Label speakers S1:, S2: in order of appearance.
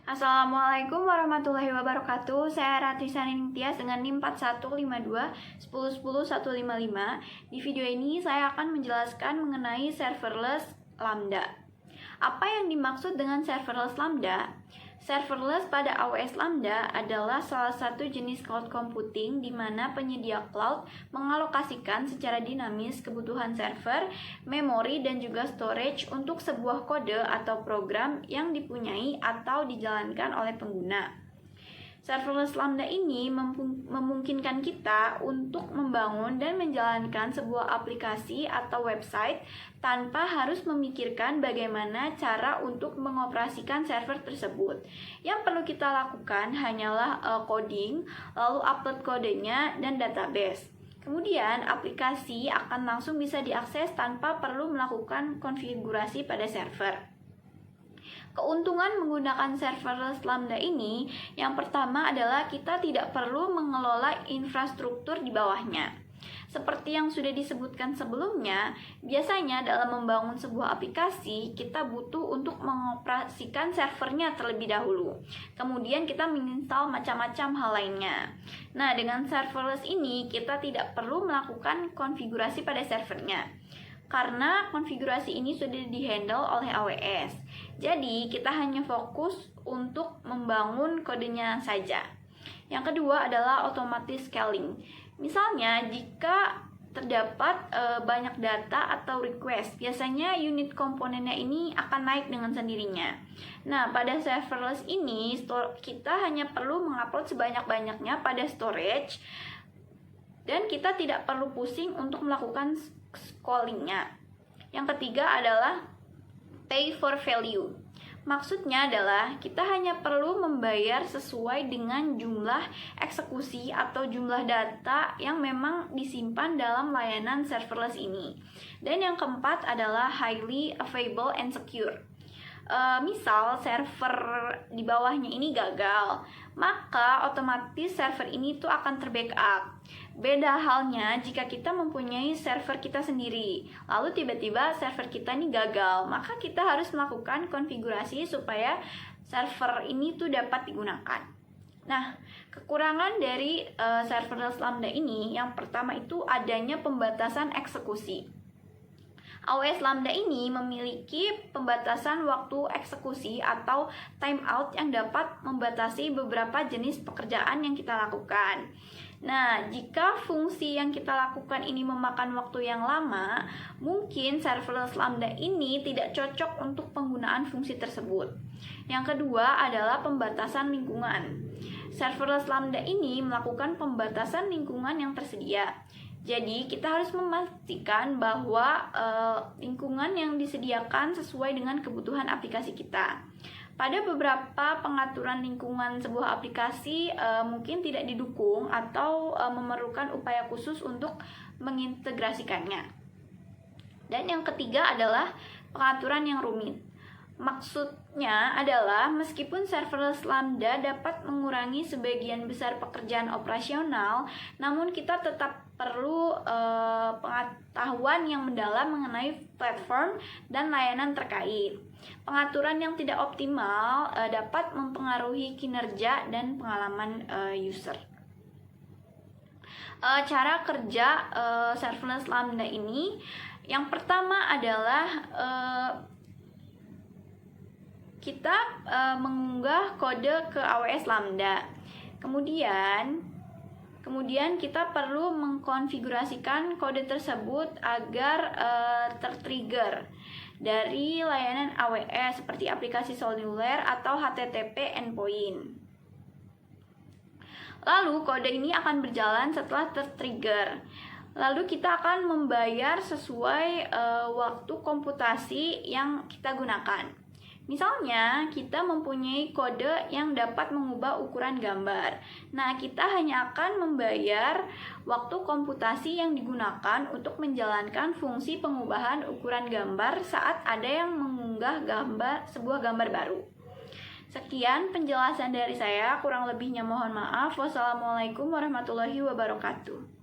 S1: Assalamualaikum warahmatullahi wabarakatuh. Saya Ratri Ningtyas dengan NIM 4152 1010155. Di video ini saya akan menjelaskan mengenai serverless Lambda. Apa yang dimaksud dengan serverless Lambda? Serverless pada AWS Lambda adalah salah satu jenis cloud computing di mana penyedia cloud mengalokasikan secara dinamis kebutuhan server, memori, dan juga storage untuk sebuah kode atau program yang dipunyai atau dijalankan oleh pengguna. Serverless Lambda ini memungkinkan kita untuk membangun dan menjalankan sebuah aplikasi atau website tanpa harus memikirkan bagaimana cara untuk mengoperasikan server tersebut. Yang perlu kita lakukan hanyalah coding, lalu upload kodenya dan database. Kemudian aplikasi akan langsung bisa diakses tanpa perlu melakukan konfigurasi pada server. Keuntungan menggunakan serverless Lambda ini, yang pertama adalah kita tidak perlu mengelola infrastruktur di bawahnya. Seperti yang sudah disebutkan sebelumnya, biasanya dalam membangun sebuah aplikasi, kita butuh untuk mengoperasikan servernya terlebih dahulu. Kemudian kita menginstal macam-macam hal lainnya. Nah, dengan serverless ini, kita tidak perlu melakukan konfigurasi pada servernya, karena konfigurasi ini sudah dihandle oleh AWS. Jadi, kita hanya fokus untuk membangun kodenya saja. Yang kedua adalah automatic scaling. Misalnya, jika terdapat banyak data atau request, biasanya unit komponennya ini akan naik dengan sendirinya. Nah, pada serverless ini, kita hanya perlu mengupload sebanyak-banyaknya pada storage, dan kita tidak perlu pusing untuk melakukan scalingnya. Yang ketiga adalah pay for value. Maksudnya adalah kita hanya perlu membayar sesuai dengan jumlah eksekusi atau jumlah data yang memang disimpan dalam layanan serverless ini. Dan yang keempat adalah highly available and secure. Misal server di bawahnya ini gagal, maka otomatis server ini tuh akan terbackup. Beda halnya jika kita mempunyai server kita sendiri, lalu tiba-tiba server kita ini gagal, maka kita harus melakukan konfigurasi supaya server ini tuh dapat digunakan. Nah, kekurangan dari serverless Lambda ini, yang pertama itu adanya pembatasan eksekusi. AWS Lambda ini memiliki pembatasan waktu eksekusi atau timeout yang dapat membatasi beberapa jenis pekerjaan yang kita lakukan. Nah, jika fungsi yang kita lakukan ini memakan waktu yang lama, mungkin serverless Lambda ini tidak cocok untuk penggunaan fungsi tersebut. Yang kedua adalah pembatasan lingkungan. Serverless Lambda ini melakukan pembatasan lingkungan yang tersedia. Jadi, kita harus memastikan bahwa lingkungan yang disediakan sesuai dengan kebutuhan aplikasi kita. Pada beberapa pengaturan lingkungan sebuah aplikasi mungkin tidak didukung atau memerlukan upaya khusus untuk mengintegrasikannya. Dan yang ketiga adalah pengaturan yang rumit. Maksudnya adalah meskipun serverless Lambda dapat mengurangi sebagian besar pekerjaan operasional, namun kita tetap perlu pengetahuan yang mendalam mengenai platform dan layanan terkait. Pengaturan yang tidak optimal dapat mempengaruhi kinerja dan pengalaman user. Cara kerja serverless Lambda ini, yang pertama adalah kita mengunggah kode ke AWS Lambda. Kemudian kita perlu mengkonfigurasikan kode tersebut agar tertrigger dari layanan AWS seperti aplikasi seluler atau HTTP endpoint. Lalu kode ini akan berjalan setelah tertrigger. Lalu kita akan membayar sesuai waktu komputasi yang kita gunakan. Misalnya, kita mempunyai kode yang dapat mengubah ukuran gambar. Nah, kita hanya akan membayar waktu komputasi yang digunakan untuk menjalankan fungsi pengubahan ukuran gambar saat ada yang mengunggah sebuah gambar baru. Sekian penjelasan dari saya, kurang lebihnya mohon maaf. Wassalamualaikum warahmatullahi wabarakatuh.